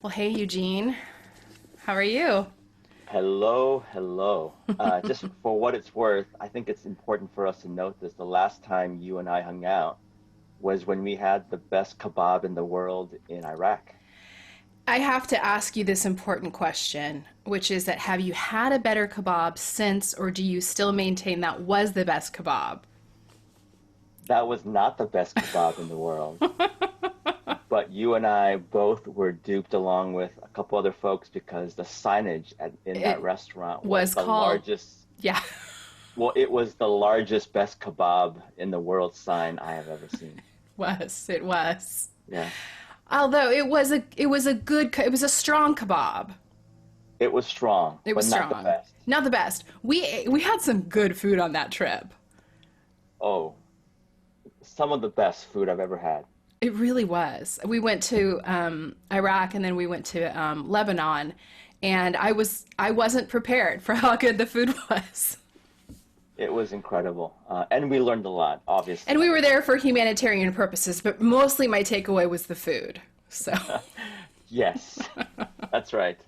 Well, hey, Eugene. How are you? Hello, hello. Just for what it's worth, I think it's important for us to note this. The last time you and I hung out was when we had the best kebab in the world in Iraq. I have to ask you this important question, which is that have you had a better kebab since, or do you still maintain that was the best kebab? That was not the best kebab in the world, but you and I both were duped along with a couple other folks because the signage in that It restaurant was was the called, largest, yeah, well, it was the largest best kebab in the world sign I have ever seen. it was. Yeah, Although it was a strong kebab. it was strong, It but was not the strong. best. Not the best. We had some good food on that trip. Oh, some of the best food I've ever had. It really was. We went to Iraq and then we went to Lebanon, and I wasn't prepared for how good the food was. It was incredible. And we learned a lot, And obviously. we were there for humanitarian purposes, but mostly my takeaway was the food. So, Yes, that's right.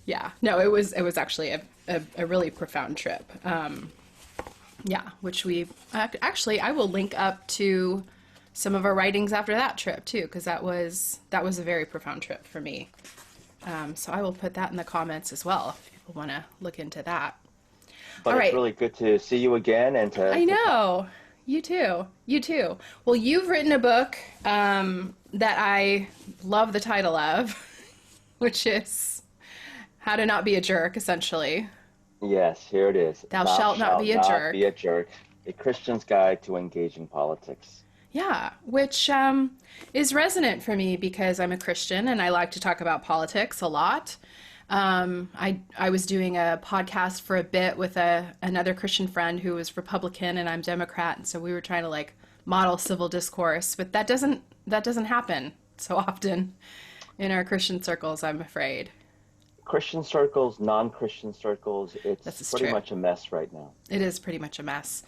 yeah, no, it was actually a really profound trip. Yeah, which we actually I will link up to some of our writings after that trip too, because that was a very profound trip for me. So I will put that in the comments as well if people want to look into that. But All it's right, really good to see you again and I to talk. know. You too. You too. Well, you've written a book that I love the title of, which is How to Not Be a Jerk, essentially. Yes, here it is. Thou Thou shalt not shalt be a not be jerk. a jerk. A Christian's Guide to Engaging Politics. Yeah, which is resonant for me because I'm a Christian and I like to talk about politics a lot. I was doing a podcast for a bit with another Christian friend who was Republican and I'm Democrat, and so we were trying to like model civil discourse, but that doesn't happen so often in our Christian circles, I'm afraid. Christian circles, non-Christian circles, This it's is pretty true. much a mess right now. It is pretty much a mess.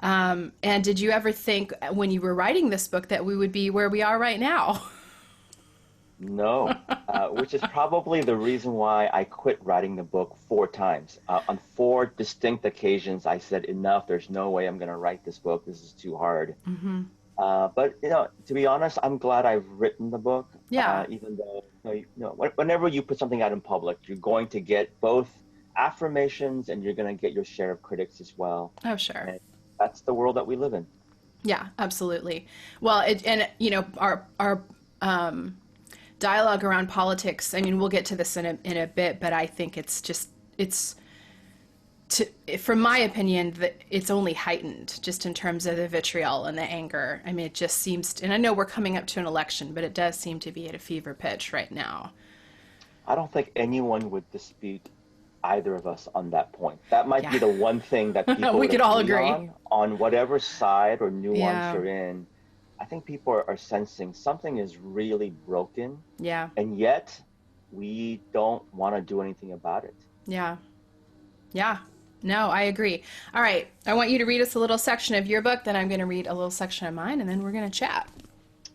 And did you ever think when you were writing this book that we would be where we are right now? No, which is probably the reason why I quit writing the book four times. On four distinct occasions, I said, enough, there's no way I'm going to write this book. This is too hard. But to be honest, I'm glad I've written the book. Yeah. Even though whenever you put something out in public, you're going to get both affirmations and you're going to get your share of critics as well. Oh, sure. And that's the world that we live in. Yeah, absolutely. Well, and our dialogue around politics. I mean, we'll get to this in a bit, but I think it's from my opinion that it's only heightened just in terms of the vitriol and the anger. I mean, it just seems, and I know we're coming up to an election, but it does seem to be at a fever pitch right now. I don't think anyone would dispute either of us on that point. That might Yeah, be the one thing that people we would could all agree agree. on whatever side or nuance Yeah, you're in. I think people are sensing something is really broken, yeah, and yet we don't want to do anything about it. yeah, yeah. No, I agree. All right, I want you to read us a little section of your book, then I'm going to read a little section of mine, and then we're going to chat.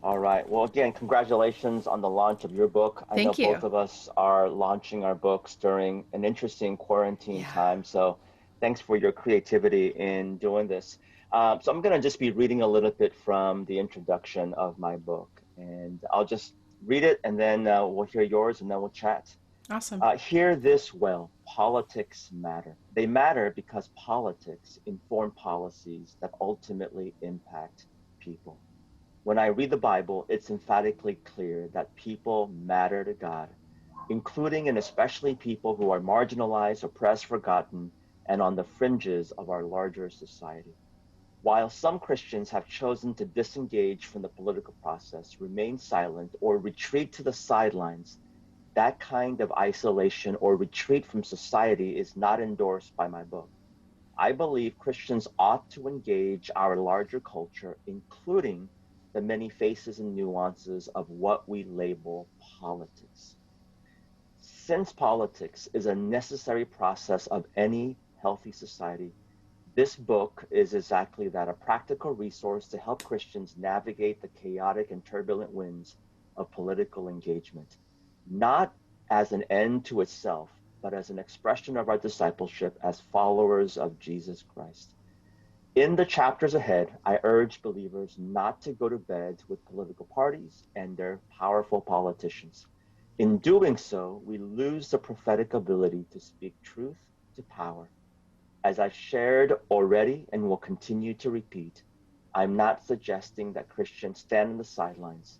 All right. Well, again, congratulations on the launch of your book. I know Thank both you. of us are launching our books during an interesting quarantine Yeah. time. So thanks for your creativity in doing this. So I'm going to just be reading a little bit from the introduction of my book, and I'll just read it and then we'll hear yours and then we'll chat. Awesome. Hear this well. Politics matter. They matter because politics inform policies that ultimately impact people. When I read the Bible, it's emphatically clear that people matter to God, including and especially people who are marginalized, oppressed, forgotten, and on the fringes of our larger society. While some Christians have chosen to disengage from the political process, remain silent, or retreat to the sidelines, that kind of isolation or retreat from society is not endorsed by my book. I believe Christians ought to engage our larger culture, including the many faces and nuances of what we label politics. Since politics is a necessary process of any healthy society, this book is exactly that, a practical resource to help Christians navigate the chaotic and turbulent winds of political engagement. not as an end to itself, but as an expression of our discipleship as followers of Jesus Christ. In the chapters ahead, I urge believers not to go to bed with political parties and their powerful politicians. In doing so, we lose the prophetic ability to speak truth to power. As I've shared already and will continue to repeat, I'm not suggesting that Christians stand on the sidelines,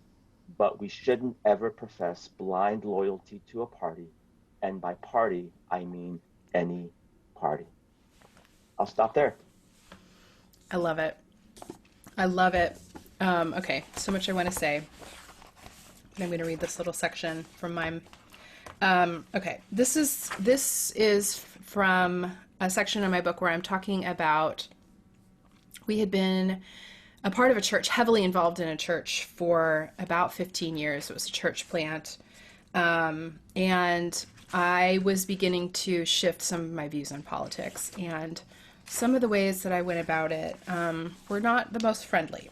but we shouldn't ever profess blind loyalty to a party. And by party, I mean any party. I'll stop there. I love it. I love it. Okay, so much I want to say. I'm going to read this little section from mine. Okay, this is from a section in my book where I'm talking about, we had been a part of a church, heavily involved in a church for about 15 years. It was a church plant. And I was beginning to shift some of my views on politics, and some of the ways that I went about it were not the most friendly.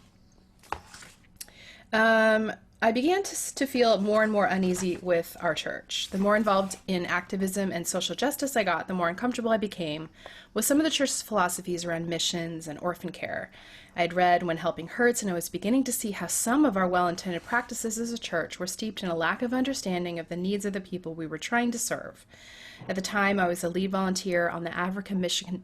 I began to feel more and more uneasy with our church. The more involved in activism and social justice I got, the more uncomfortable I became with some of the church's philosophies around missions and orphan care. I had read When Helping Hurts, and I was beginning to see how some of our well-intended practices as a church were steeped in a lack of understanding of the needs of the people we were trying to serve. At the time, I was a lead volunteer on the African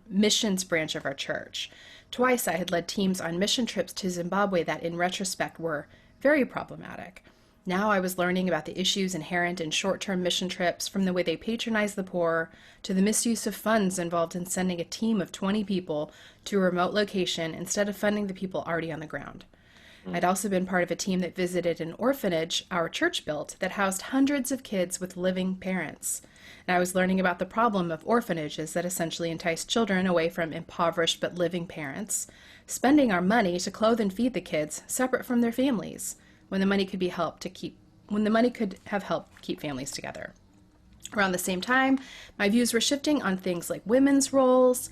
missions branch of our church. Twice I had led teams on mission trips to Zimbabwe that, in retrospect, were very problematic. Now I was learning about the issues inherent in short-term mission trips, from the way they patronize the poor to the misuse of funds involved in sending a team of 20 people to a remote location instead of funding the people already on the ground. I'd also been part of a team that visited an orphanage our church built that housed hundreds of kids with living parents. And I was learning about the problem of orphanages that essentially entice children away from impoverished but living parents, spending our money to clothe and feed the kids separate from their families, when the money could have helped keep families together. Around the same time, my views were shifting on things like women's roles,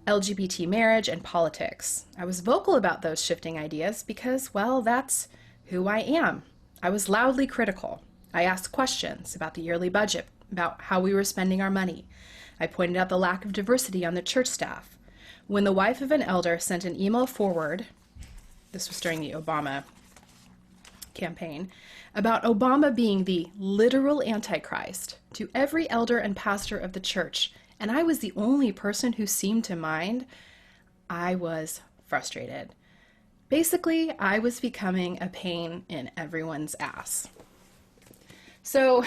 LGBT marriage, and politics. I was vocal about those shifting ideas because, well, that's who I am. I was loudly critical. I asked questions about the yearly budget, about how we were spending our money. I pointed out the lack of diversity on the church staff. When the wife of an elder sent an email forward, this was during the Obama campaign, about Obama being the literal Antichrist to every elder and pastor of the church, and I was the only person who seemed to mind, I was frustrated. Basically, I was becoming a pain in everyone's ass. So,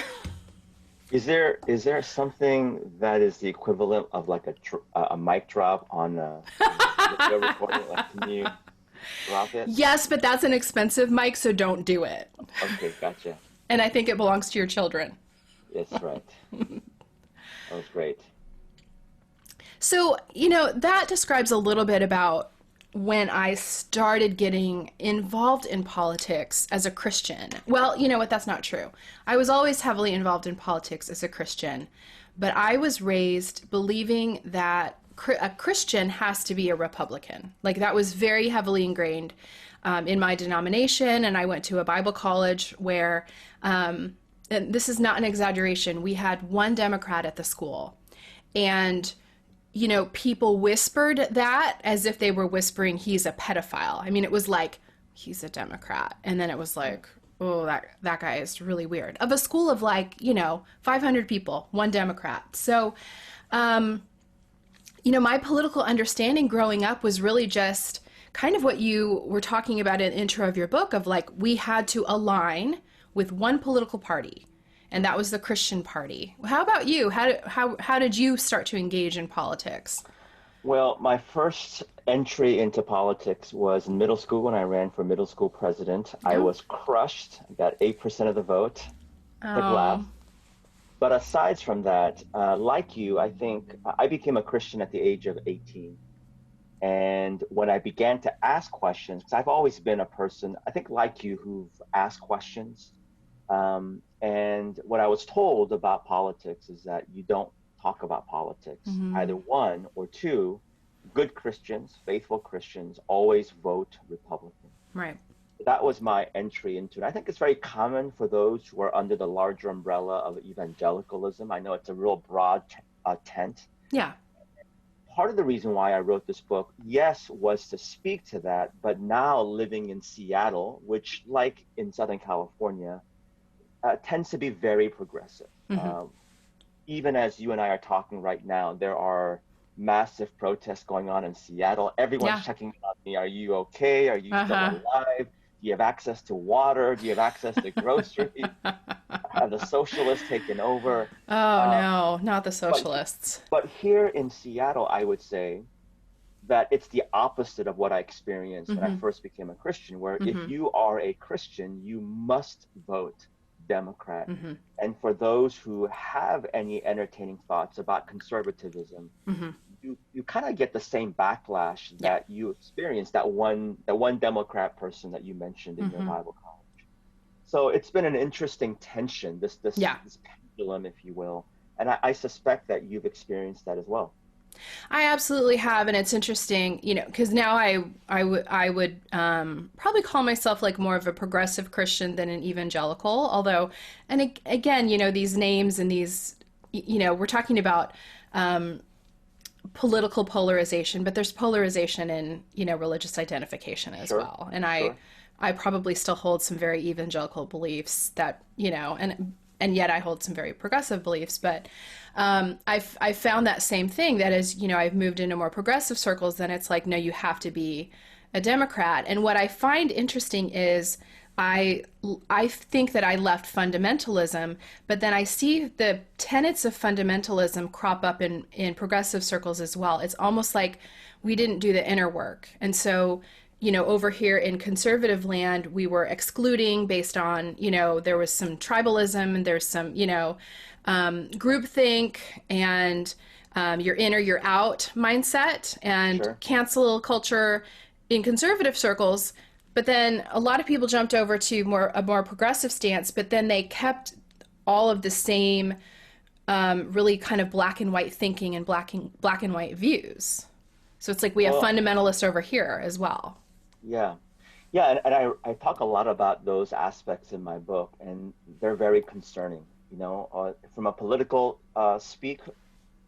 is there something that is the equivalent of like a mic drop on a video recording? Like, can you drop it? Yes, but that's an expensive mic, so don't do it. Okay, gotcha. And I think it belongs to your children. That's right. That was great. So, that describes a little bit about when I started getting involved in politics as a Christian. Well, you know what? That's not true. I was always heavily involved in politics as a Christian, but I was raised believing that a Christian has to be a Republican. Like, that was very heavily ingrained in my denomination, and I went to a Bible college where, and this is not an exaggeration, we had one Democrat at the school, and people whispered that as if they were whispering, he's a pedophile. I mean, it was like, he's a Democrat. And then it was like, oh, that guy is really weird. Of a school of 500 people, one Democrat. So, my political understanding growing up was really just kind of what you were talking about in the intro of your book of we had to align with one political party. And that was the Christian party. How about you? How did you start to engage in politics? Well, my first entry into politics was in middle school when I ran for middle school president. I was crushed. I got 8% of the vote. Laugh. But aside from that, like you, I think I became a Christian at the age of 18. And when I began to ask questions, because I've always been a person, I think like you, who've asked questions. And what I was told about politics is that you don't talk about politics. Either one or two, good Christians, faithful Christians, always vote Republican. Right. that was my entry into it. I think it's very common for those who are under the larger umbrella of evangelicalism. I know it's a real broad tent. Yeah. Part of the reason why I wrote this book, yes, was to speak to that, but now living in Seattle, which, like in Southern California, tends to be very progressive. Mm-hmm. Even as you and I are talking right now, there are massive protests going on in Seattle. Everyone's Yeah. checking on me. Are you okay? Are you still Uh-huh. alive? Do you have access to water? Do you have access to groceries? Have the socialists taken over? Oh Uh, no, not the but socialists. but here in Seattle, I would say that it's the opposite of what I experienced when I Mm-hmm. first became a Christian, where if Mm-hmm. you are a Christian, you must vote Democrat. Mm-hmm. And for those who have any entertaining thoughts about conservatism, Mm-hmm. you kind of get the same backlash Yeah. that you experienced, that one Democrat person that you mentioned in your Mm-hmm. Bible college. So it's been an interesting tension, this this Yeah. this pendulum, if you will. And I suspect that you've experienced that as well. I absolutely have, and it's interesting, because now I would probably call myself like more of a progressive Christian than an evangelical. Although, and again, these names and these, we're talking about political polarization, but there's polarization in religious identification as Sure, well. And I sure. I probably still hold some very evangelical beliefs that and yet I hold some very progressive beliefs. But I've found that same thing, that as I've moved into more progressive circles, then it's like, no, you have to be a Democrat. And what I find interesting is I I think that I left fundamentalism, but then I see the tenets of fundamentalism crop up in progressive circles as well. It's almost like we didn't do the inner work. And so, over here in conservative land, we were excluding based on, there was some tribalism, and there's some, groupthink, and you're in or you're out mindset, and Sure. cancel culture in conservative circles. But then a lot of people jumped over to a more progressive stance, but then they kept all of the same really kind of black and white thinking and black and white views. So it's like we have Well, fundamentalists over here as well. yeah. Yeah, and I talk a lot about those aspects in my book, and they're very concerning. From a political speak,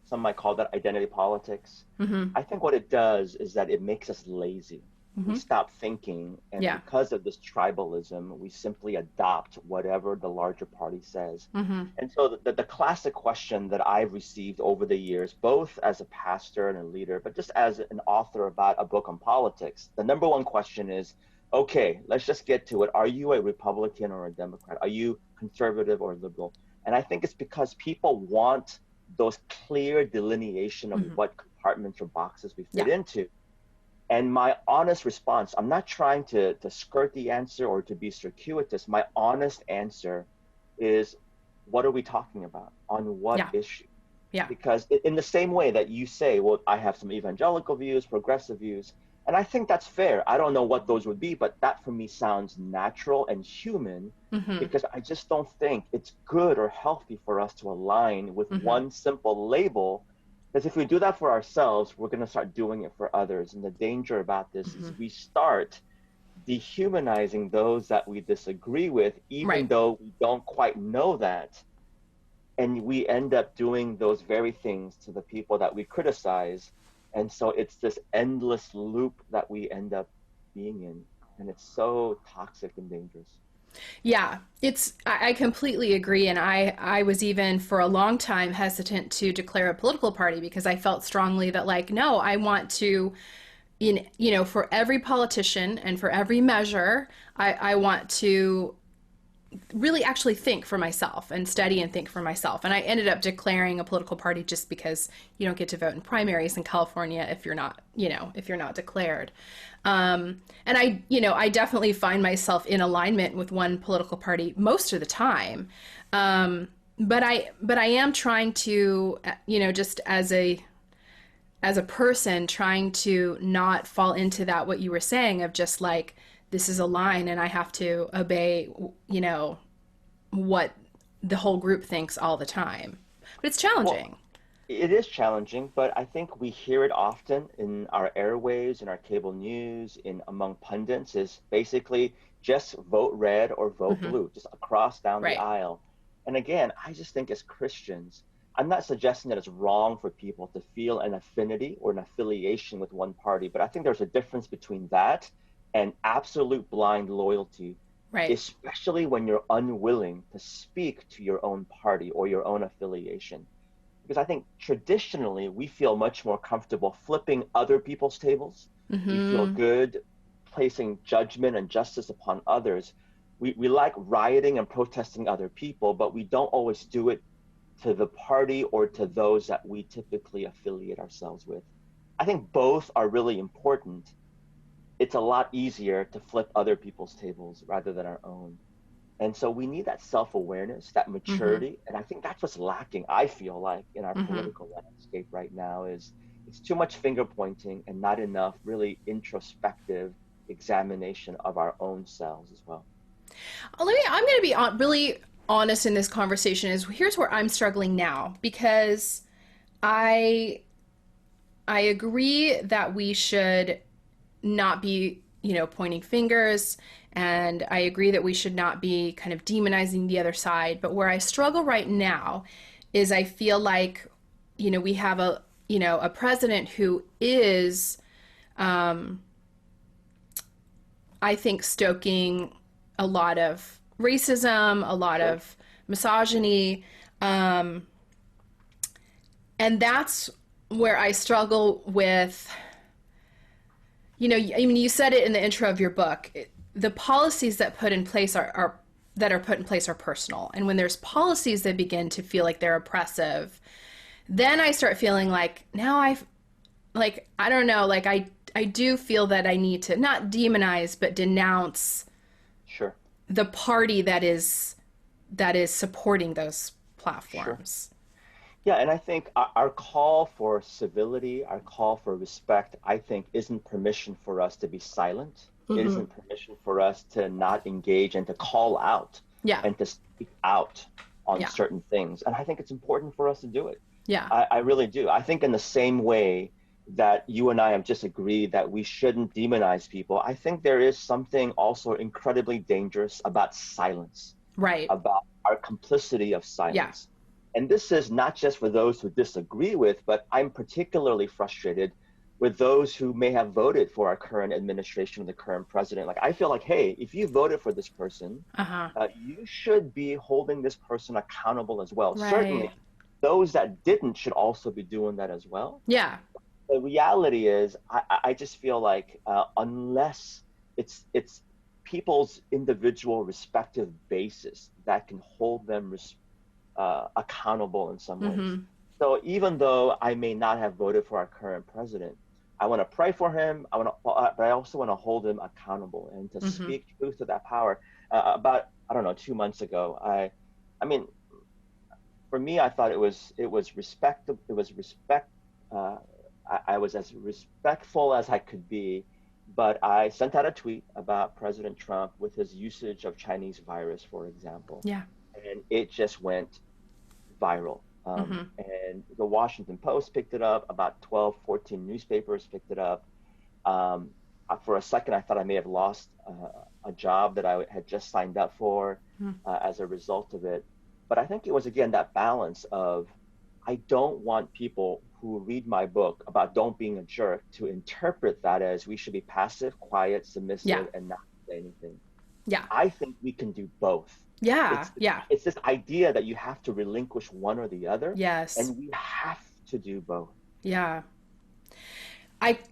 some might call that identity politics. Mm-hmm. I think what it does is that it makes us lazy. We Mm-hmm. stop thinking, and Yeah. because of this tribalism, we simply adopt whatever the larger party says. Mm-hmm. And so the classic question that I've received over the years, both as a pastor and a leader, but just as an author about a book on politics, the number one question is, okay, let's just get to it. Are you a Republican or a Democrat? Are you conservative or liberal? And I think it's because people want those clear delineation of Mm-hmm. what compartments or boxes we fit Yeah. into. And my honest response, I'm not trying to skirt the answer or to be circuitous. My honest answer is, what are we talking about? On what Yeah. issue? Yeah. Because in the same way that you say, well, I have some evangelical views, progressive views, and I think that's fair. I don't know what those would be, but that for me sounds natural and human, Mm-hmm. because I just don't think it's good or healthy for us to align with Mm-hmm. one simple label. Because if we do that for ourselves, we're going to start doing it for others. And the danger about this Mm-hmm. is we start dehumanizing those that we disagree with, even Right. though we don't quite know that. And we end up doing those very things to the people that we criticize. And so it's this endless loop that we end up being in. And it's so toxic and dangerous. Yeah, I completely agree. And I was even for a long time hesitant to declare a political party, because I felt strongly that, like, no, I want to, for every politician and for every measure, I want to really actually think for myself and study and think for myself. And I ended up declaring a political party just because you don't get to vote in primaries in California if you're not, if you're not declared. And I definitely find myself in alignment with one political party most of the time. But I am trying to, just as a person, trying to not fall into that, what you were saying, of just like, this is a line and I have to obey, what the whole group thinks all the time. But it's Well, challenging. it is challenging, but I think we hear it often in our airwaves, in our cable news, in among pundits, is basically just vote red or vote Hmm. blue, just across down the Right. aisle. And again, I just think as Christians, I'm not suggesting that it's wrong for people to feel an affinity or an affiliation with one party, but I think there's a difference between that and absolute blind loyalty, Right. especially when you're unwilling to speak to your own party or your own affiliation. Because I think traditionally we feel much more comfortable flipping other people's tables. We feel Hmm. good placing judgment and justice upon others. We like rioting and protesting other people, but we don't always do it to the party or to those that we typically affiliate ourselves with. I think both are really important. It's a lot easier to flip other people's tables rather than our own. And so we need that self-awareness, that Hmm. maturity. And I think that's what's lacking, I feel like, in our Hmm. political landscape right now is it's too much finger pointing and not enough really introspective examination of our own selves as well. I'm going to be really honest in this conversation. Is here's where I'm struggling now because I I agree that we should not be, pointing fingers, and I agree that we should not be kind of demonizing the other side. But where I struggle right now is I feel like, we have a president who is, I think, stoking a lot of racism, a lot Sure. of misogyny, and that's where I struggle with, I mean, you said it in the intro of your book. The policies that put in place are that are put in place are personal, and when there's policies that begin to feel like they're oppressive, then I start feeling like now I don't know, like I do feel that I need to not demonize but denounce Sure. the party that is supporting those Sure. platforms. Yeah, and I think our call for civility, our call for respect, I think isn't permission for us to be silent. It Mm-hmm. isn't permission for us to not engage and to call out Yeah. and to speak out on Yeah. certain things. And I think it's important for us to do it. Yeah. I really do. I think in the same way that you and I have just agreed that we shouldn't demonize people, I think there is something also incredibly dangerous about silence, Right. about our complicity of Yeah. silence. And this is not just for those who disagree with, but I'm particularly frustrated with those who may have voted for our current administration or the current president. Like, I feel like, hey, if you voted for this person, Uh-huh. you should be holding this person accountable as well. Right. Certainly, those that didn't should also be doing that as well. Yeah. The reality is, I just feel like unless it's people's individual respective basis that can hold them accountable in some ways. Mm-hmm. So even though I may not have voted for our current president, I want to pray for him. But I also want to hold him accountable and to Mm-hmm. speak truth to that power. About I don't know 2 months ago, I mean, for me, I thought it was respect. It was respect. Uh, I was as respectful as I could be, but I sent out a tweet about President Trump with his usage of Chinese virus, for example, Yeah. and it just went viral. Mm-hmm. And the Washington Post picked it up, about 12, 14 newspapers picked it up. Um, for a second, I thought I may have lost a job that I had just signed up for as a result of it. But I think it was, again, that balance of I don't want people who read my book about don't being a jerk to interpret that as we should be passive, quiet, Yeah. submissive, and not say anything. Yeah. I think we can do both. Yeah. It's Yeah. it's this idea that you have to relinquish one or the other, Yes. and we have to do both. Yeah.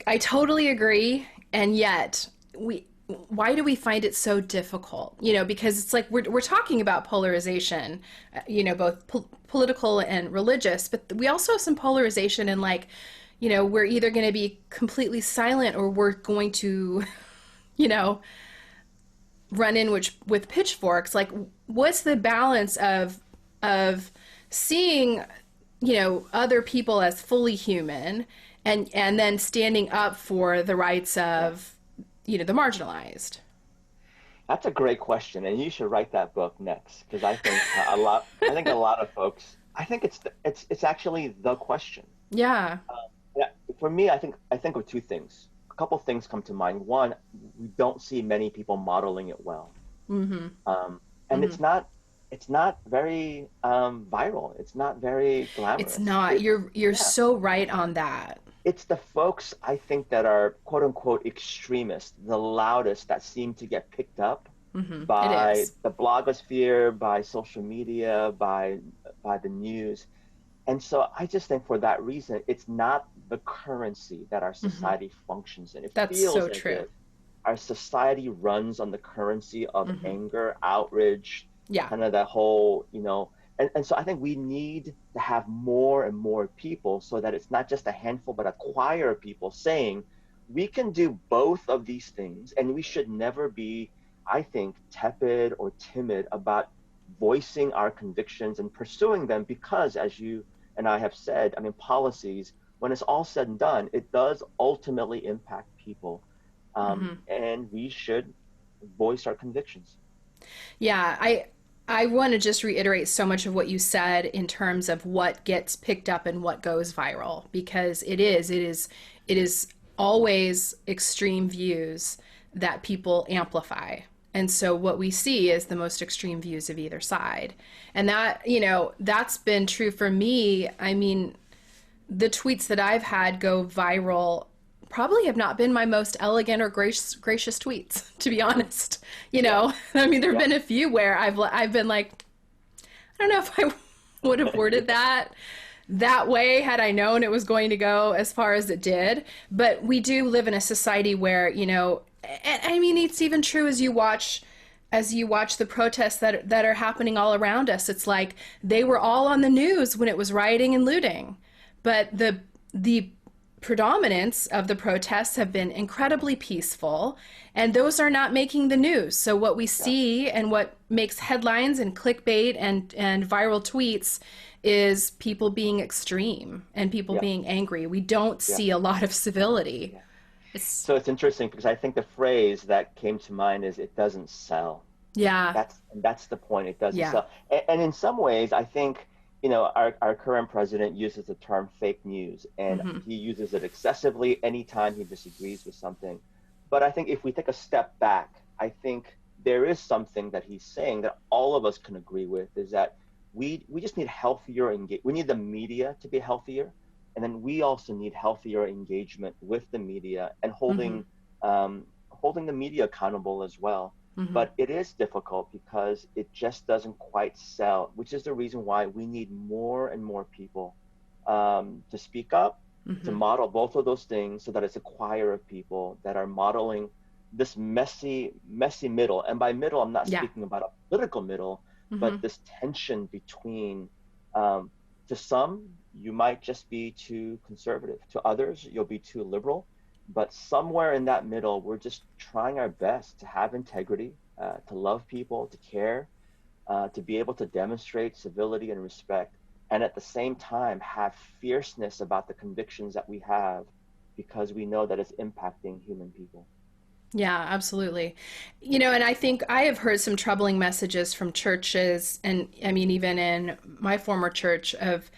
I totally agree, and yet we why do we find it so difficult? Because it's like we're talking about polarization, both political and religious, but we also have some polarization in, like, we're either going to be completely silent or we're going to, you know, run in with pitchforks. Like, what's the balance of seeing, other people as fully human, and then standing up for the rights Yeah. of, the marginalized? That's a great question, and you should write that book next because I think a lot. I think a lot of folks. I think it's actually the question. Yeah. Yeah, for me, I think of two things. a couple things come to mind. One, we don't see many people modeling it well. Mm-hmm. Um, and Mm-hmm. it's not very viral. It's not very It's glamorous. not. You're Yeah, so right on that. it's the folks I think that are quote unquote extremists, the loudest that seem to get picked up Mm-hmm. It by is. the blogosphere, by social media, by the news. And so I just think for that reason, it's not the currency that our Mm-hmm. society functions in. It That's feels so as true. if our society runs on the currency of Mm-hmm. anger, outrage, Yeah. kind of that whole, and so I think we need to have more and more people so that it's not just a handful, but a choir of people saying we can do both of these things, and we should never be, I think, tepid or timid about voicing our convictions and pursuing them because, as you and I have said, I mean, policies, when it's all said and done, it does ultimately impact people. Mm-hmm. And we should voice our convictions. Yeah, I want to just reiterate so much of what you said in terms of what gets picked up and what goes viral because it is always extreme views that people amplify. And so what we see is the most extreme views of either side. And that, that's been true for me. I mean, the tweets that I've had go viral probably have not been my most elegant or gracious tweets, to be Mm, honest. yeah, I mean, there have yeah, been a few where I've been like, I don't know if I would have worded that way had I known it was going to go as far as it did. But we do live in a society where, and I mean, it's even true as you watch the protests that are happening all around us. It's like they were all on the news when it was rioting and looting, but the predominance of the protests have been incredibly peaceful, and those are not making the news. So what we yeah, see and what makes headlines and clickbait and viral tweets is people being extreme and people yeah, being angry. We don't yeah, see a lot of civility. yeah. It's So it's interesting because I think the phrase that came to mind is it doesn't sell. yeah, That's the point. It doesn't yeah. sell. And in some ways, I think, our current president uses the term fake news, and Hmm. he uses it excessively anytime he disagrees with something. But I think if we take a step back, I think there is something that he's saying that all of us can agree with is that we just need healthier we need the media to be healthier, and then we also need healthier engagement with the media and Hmm. holding the media accountable as well. Hmm. But it is difficult because it just doesn't quite sell, which is the reason why we need more and more people to speak up, to Hmm. model both of those things so that it's a choir of people that are modeling this messy, messy middle. And by middle, I'm not Yeah. speaking about a political middle, Hmm. but this tension between, um, to some, you might just be too conservative. To others, you'll be too liberal. But somewhere in that middle, we're just trying our best to have integrity, to love people, to care, to be able to demonstrate civility and respect, and at the same time have fierceness about the convictions that we have because we know that it's impacting human people. Yeah, absolutely. And I think I have heard some troubling messages from churches, and I mean, even in my former church, of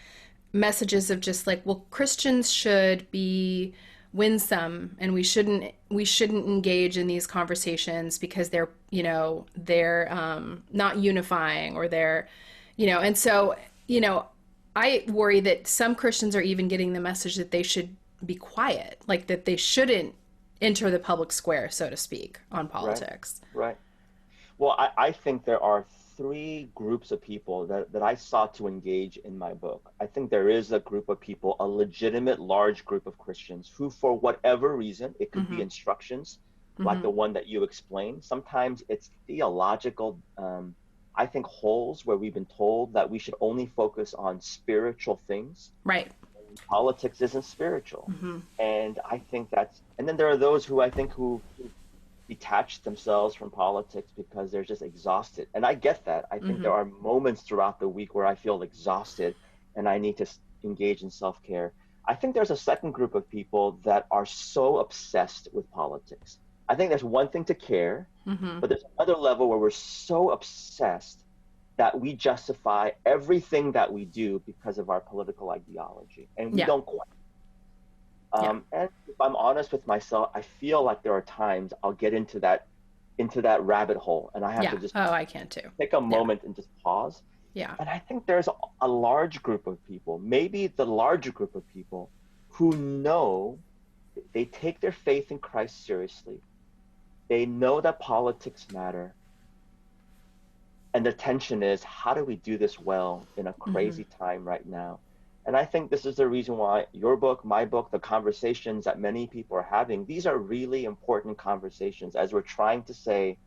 messages of just like, well, Christians should be winsome, and we shouldn't engage in these conversations because they're not unifying, or and so I worry that some Christians are even getting the message that they should be quiet, like that they shouldn't enter the public square, so to speak, on Right, politics. right. Well, I think there are three groups of people that I sought to engage in my book. I think there is a group of people, a legitimate large group of Christians who, for whatever reason, it could be Mm-hmm. instructions like Mm-hmm. the one that you explained. Sometimes it's theological, I think, holes where we've been told that we should only focus on spiritual things. Right. Politics isn't spiritual. Mm-hmm. And I think and then there are those who I think who detach themselves from politics because they're just exhausted. And I get that. I think Mm-hmm. there are moments throughout the week where I feel exhausted and I need to engage in self care. I think there's a second group of people that are so obsessed with politics. I think there's one thing to care, Mm-hmm. but there's another level where we're so obsessed that we justify everything that we do because of our political ideology. And we Yeah. don't quite. Yeah. And if I'm honest with myself, I feel like there are times I'll get into that rabbit hole, and I have Yeah. to just Oh, I can too. take a Yeah. moment and just pause. Yeah. And I think there's a large group of people, maybe the larger group of people, who know they take their faith in Christ seriously. They know that politics matter. And the tension is, how do we do this well in a Hmm. crazy time right now? And I think this is the reason why your book, my book, the conversations that many people are having, these are really important conversations as we're trying to say,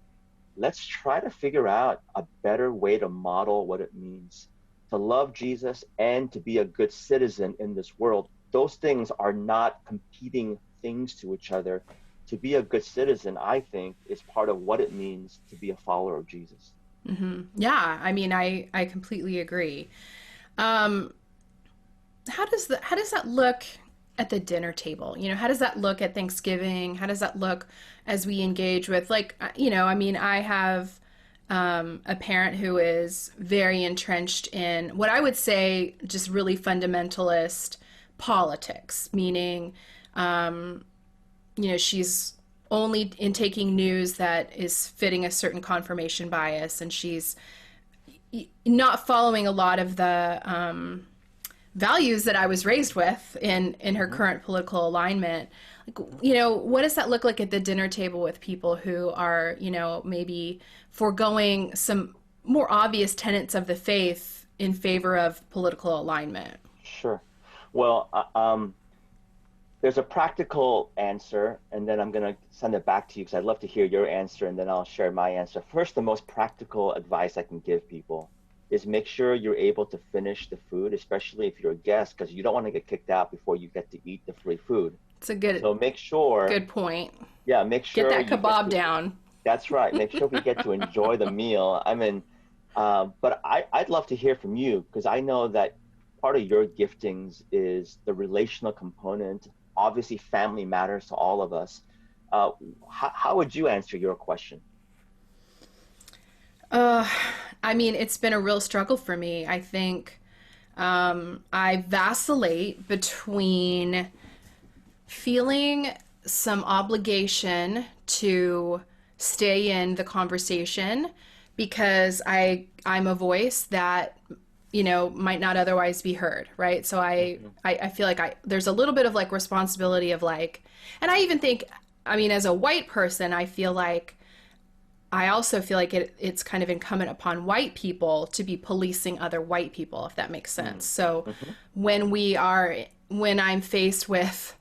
let's try to figure out a better way to model what it means to love Jesus and to be a good citizen in this world. Those things are not competing things to each other. To be a good citizen, I think, is part of what it means to be a follower of Jesus. Yeah. I mean, I completely agree. Um, how does that look at the dinner table? You know, how does that look at Thanksgiving? How does that look as we engage with like you know, I mean, I have a parent who is very entrenched in what I would say just really fundamentalist politics, meaning you know, she's only in taking news that is fitting a certain confirmation bias, and she's not following a lot of the values that I was raised with in her Mm-hmm. current political alignment. Like, you know, what does that look like at the dinner table with people who are, you know, maybe foregoing some more obvious tenets of the faith in favor of political alignment? Sure. Well, there's a practical answer, and then I'm going to send it back to you because I'd love to hear your answer, and then I'll share my answer. First, the most practical advice I can give people is make sure you're able to finish the food, especially if you're a guest, because you don't want to get kicked out before you get to eat the free food. It's a So make sure, good point. yeah, make Get sure that you get kebab to, down. that's right, make sure we get to enjoy the meal. I mean, but I'd love to hear from you because I know that part of your giftings is the relational component. Obviously, family matters to all of us. Uh, how would you answer your question? Uh, I mean, it's been a real struggle for me. I think I vacillate between feeling some obligation to stay in the conversation because I'm a voice that you know might not otherwise be heard, right? So Hmm. I feel like I there's a little bit of like responsibility of like, and I even think, I mean, as a white person, I feel like I also feel like it's kind of incumbent upon white people to be policing other white people, if that makes sense. So Hmm. when I'm faced with,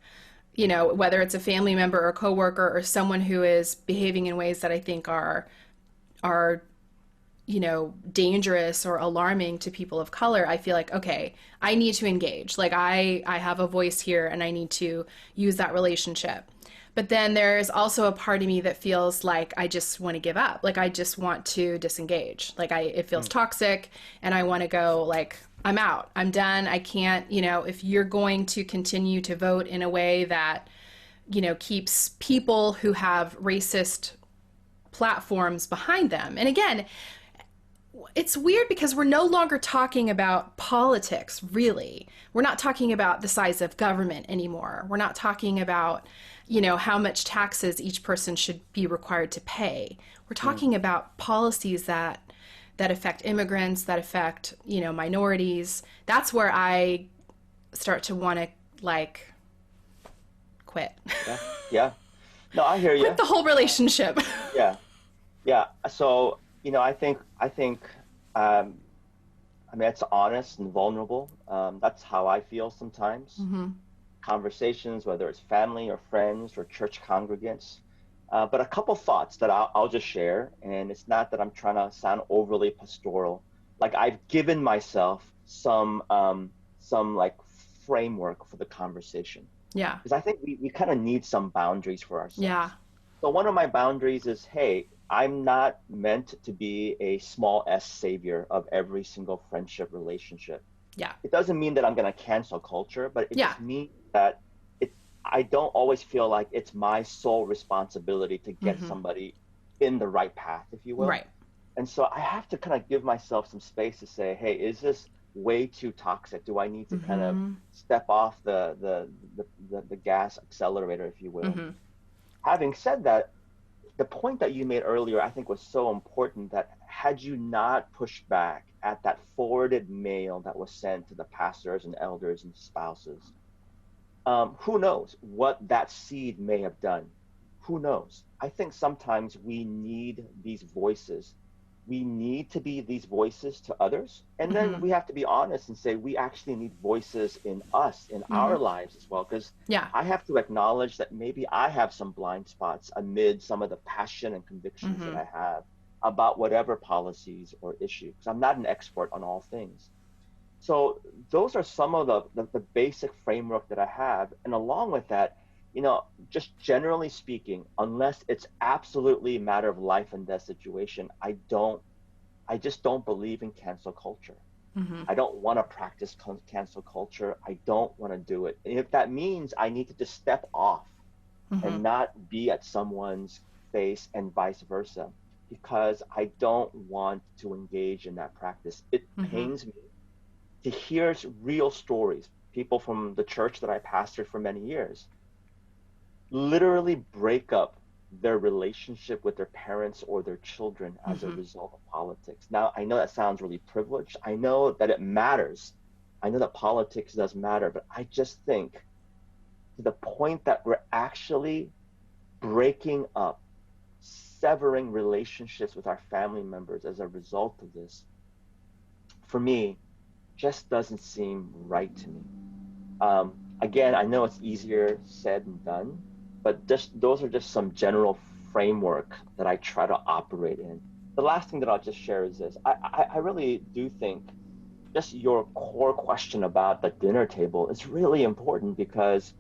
you know, whether it's a family member or coworker or someone who is behaving in ways that I think are you know dangerous or alarming to people of color, I feel like okay, I need to engage. Like I have a voice here and I need to use that relationship. But then there's also a part of me that feels like I just want to give up. Like I just want to disengage. Like I it feels toxic and I want to go like I'm out. I'm done. I can't, you know, if you're going to continue to vote in a way that, you know, keeps people who have racist platforms behind them. And again, it's weird because we're no longer talking about politics, really. We're not talking about the size of government anymore. We're not talking about, you know, how much taxes each person should be required to pay. We're talking about policies that affect immigrants, that affect, you know, minorities. That's where I start to want to like quit. Yeah, yeah. No, I hear Quit you. the whole relationship. Yeah, yeah. So, I think, um, I mean, it's honest and vulnerable. That's how I feel sometimes. Conversations, whether it's family or friends or church congregants. But a couple thoughts that I'll just share, and it's not that I'm trying to sound overly pastoral. Like I've given myself some like framework for the conversation Yeah. because I think we kind of need some boundaries for Yeah. ourselves. So one of my boundaries is, hey, I'm not meant to be a small s savior of every single friendship relationship. Yeah. It doesn't mean that I'm going to cancel culture, but it Yeah. just means that it I don't always feel like it's my sole responsibility to get somebody in the right path, if you will. Right. And so I have to kind of give myself some space to say, hey, is this way too toxic? Do I need to kind of Mm-hmm. step off the gas accelerator, if you will? Mm-hmm. Having said that, the point that you made earlier, I think was so important that had you not pushed back at that forwarded mail that was sent to the pastors and elders and spouses, who knows what that seed may have done? Who knows? I think sometimes we need these voices. We need to be these voices to others. And then Mm-hmm. we have to be honest and say we actually need voices in us, in Mm-hmm. our lives as well. Because Yeah. I have to acknowledge that maybe I have some blind spots amid some of the passion and convictions that Mm-hmm. I have about whatever policies or issue. Because I'm not an expert on all things. So those are some of the basic framework that I have. And along with that, just generally speaking, unless it's absolutely a matter of life and death situation, I just don't believe in cancel culture. Mm-hmm. I don't want to practice cancel culture. I don't want to do it. And if that means I need to just step off Mm-hmm. and not be at someone's face and vice versa, because I don't want to engage in that practice. It Mm-hmm. pains me to hear real stories, people from the church that I pastored for many years, literally break up their relationship with their parents or their children as a Mm-hmm. result of politics. Now, I know that sounds really privileged. I know that it matters. I know that politics does matter, but I just think to the point that we're actually breaking up, severing relationships with our family members as a result of this, for me, just doesn't seem right to me. Again, I know it's easier said than done, but just those are just some general framework that I try to operate in. The last thing that I'll just share is this. I really do think just your core question about the dinner table is really important because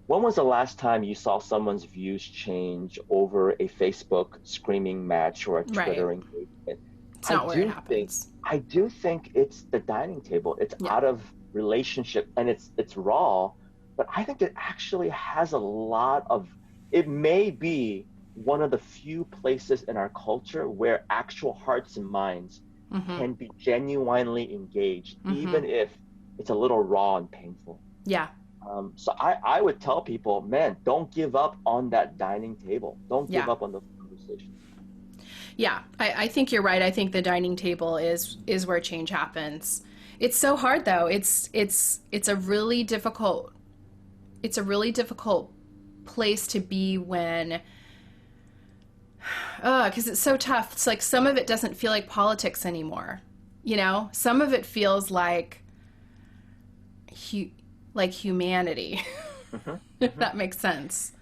when was the last time you saw someone's views change over a Facebook screaming match or a Right. Twitter engagement? It's I not where it do think happens. I do think it's the dining table. It's Yeah. out of relationship and it's raw, but I think it actually has a lot of it may be one of the few places in our culture where actual hearts and minds Mm-hmm. can be genuinely engaged, Mm-hmm. even if it's a little raw and painful. Yeah. So I would tell people, man, don't give up on that dining table. Don't give Yeah. up on those conversations. Yeah. I think you're right. I think the dining table is where change happens. It's so hard though. It's a really difficult place to be when because it's so tough. It's like some of it doesn't feel like politics anymore. Some of it feels hu- like humanity. Hmm. If Hmm. that makes sense.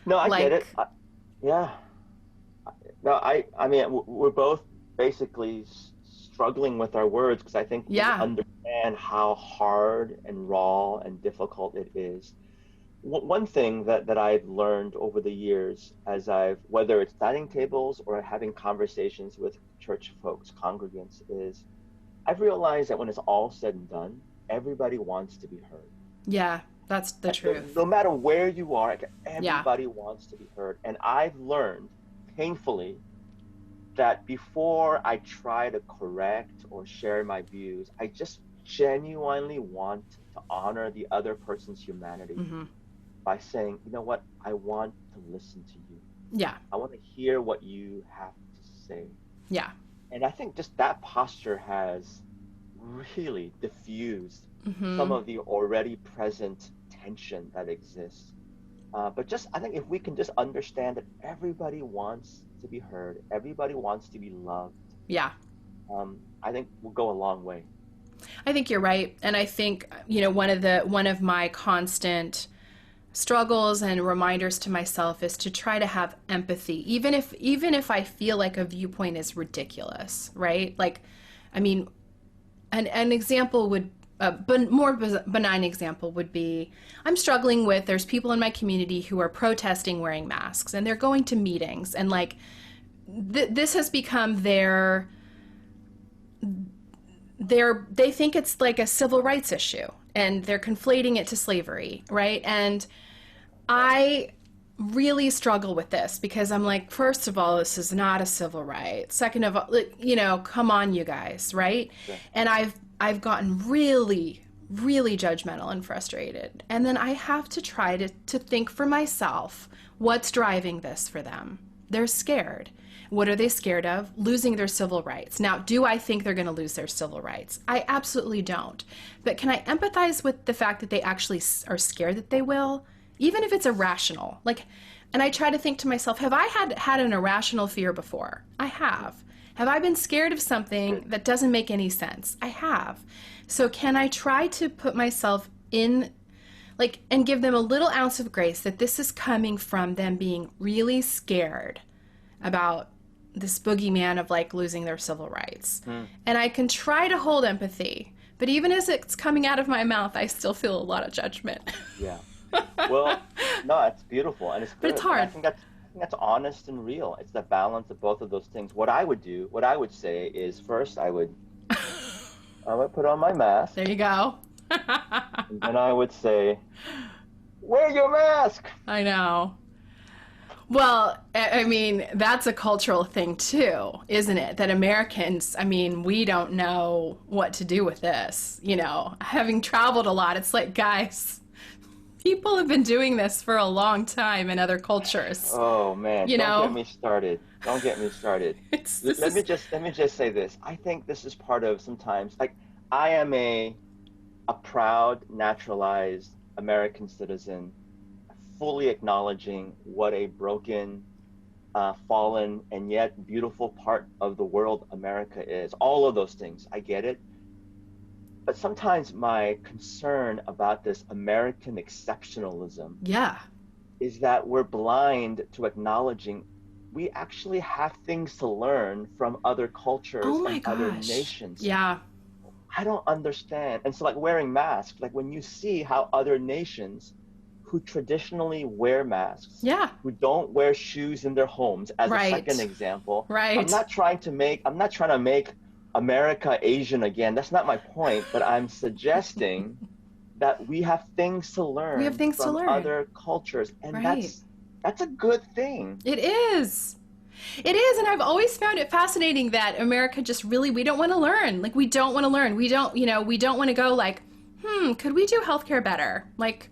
No, I get it. Like, Yeah. No, I mean, we're both basically struggling with our words because I think we yeah. understand how hard and raw and difficult it is. One thing that I've learned over the years as whether it's dining tables or having conversations with church folks, congregants, is I've realized that when it's all said and done, everybody wants to be heard. Yeah, that's the truth. No matter where you are, Yeah. everybody wants to be heard. And I've learned painfully that before I try to correct or share my views, I just genuinely want to honor the other person's humanity Mm-hmm. by saying, you know what, I want to listen to you. Yeah. I want to hear what you have to say. Yeah. And I think just that posture has really diffused some Mm-hmm. of the already present tension that exists. But just, I think if we can just understand that everybody wants to be heard, everybody wants to be loved, Yeah. I think we'll go a long way. I think you're right. And I think, one of my constant struggles and reminders to myself is to try to have empathy, even if I feel like a viewpoint is ridiculous, right? Like, I mean, an example would but more benign example would be I'm struggling with there's people in my community who are protesting wearing masks and they're going to meetings and like this has become they think it's like a civil rights issue and they're conflating it to slavery, right? And I really struggle with this because I'm like, first of all, this is not a civil right. Second of all, come on, you guys, right? Yeah. And I've gotten really, really judgmental and frustrated. And then I have to try to think for myself, what's driving this for them? They're scared. What are they scared of? Losing their civil rights. Now, do I think they're going to lose their civil rights? I absolutely don't. But can I empathize with the fact that they actually are scared that they will, even if it's irrational? Like, and I try to think to myself, have I had an irrational fear before? I have. Have I been scared of something that doesn't make any sense? I have. So can I try to put myself in, like, and give them a little ounce of grace that this is coming from them being really scared about this boogeyman of like losing their civil rights. And I can try to hold empathy, but even as it's coming out of my mouth, I still feel a lot of judgment. Yeah. Well, no, it's beautiful and it's good. But it's hard. And I think that's honest and real. It's the balance of both of those things. What I would say is first I would put on my mask. There you go. And then I would say, wear your mask. I know. Well, I mean, that's a cultural thing too, isn't it? That Americans, I mean, we don't know what to do with this. You know, having traveled a lot, it's like, guys, people have been doing this for a long time in other cultures. Oh man, don't get me started. Don't get me started. Let me just say this. I think this is part of sometimes, like, I am a proud, naturalized American citizen, fully acknowledging what a broken, fallen, and yet beautiful part of the world America is. All of those things, I get it. But sometimes my concern about this American exceptionalism is that we're blind to acknowledging we actually have things to learn from other cultures and other nations. Yeah. I don't understand. And so like wearing masks, like when you see how other nations who traditionally wear masks, who don't wear shoes in their homes, as a second example. I'm not trying to make America Asian again. That's not my point, but I'm suggesting that we have things to learn from other cultures, and that's a good thing. It is. It is, and I've always found it fascinating that America just really, we don't want to learn. Like, we don't want to learn. We don't want to go like, could we do healthcare better? Like,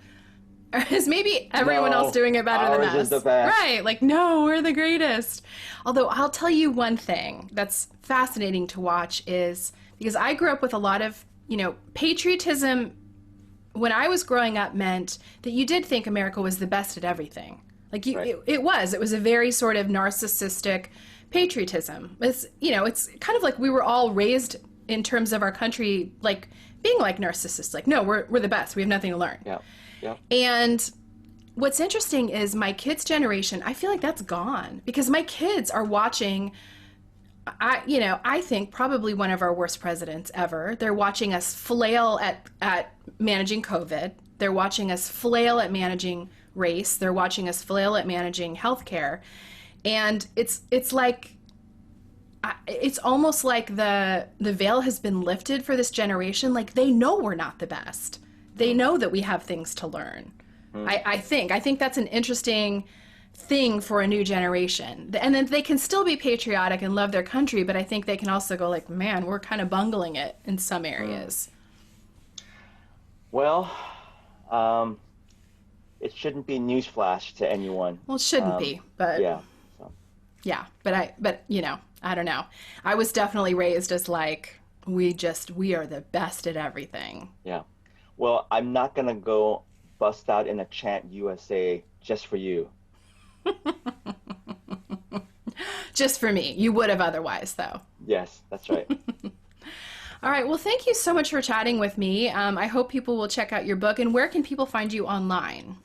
is maybe everyone else doing it better than us? Ours is the best. Right, like, no, we're the greatest. Although I'll tell you one thing that's fascinating to watch is, because I grew up with a lot of, patriotism when I was growing up meant that you did think America was the best at everything. Like, it was a very sort of narcissistic patriotism. It's, it's kind of like we were all raised in terms of our country, like being like narcissists, like, no, we're the best. We have nothing to learn. Yeah. And what's interesting is my kids' generation, I feel like that's gone because my kids are watching, I think probably one of our worst presidents ever. They're watching us flail at managing COVID. They're watching us flail at managing race. They're watching us flail at managing healthcare. And it's like, it's almost like the veil has been lifted for this generation. Like, they know we're not the best. They know that we have things to learn. I think that's an interesting thing for a new generation. And then they can still be patriotic and love their country, but I think they can also go like, man, we're kind of bungling it in some areas. Well, it shouldn't be newsflash to anyone. Well, it shouldn't be, but yeah, but I don't know. I was definitely raised as like, we are the best at everything. Yeah. Well, I'm not going to go bust out in a chant USA just for you. Just for me. You would have otherwise, though. Yes, that's right. All right. Well, thank you so much for chatting with me. I hope people will check out your book. And where can people find you online?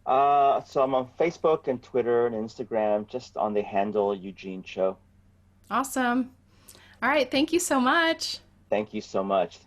So I'm on Facebook and Twitter and Instagram, just on the handle Eugene Cho. Awesome. All right. Thank you so much. Thank you so much.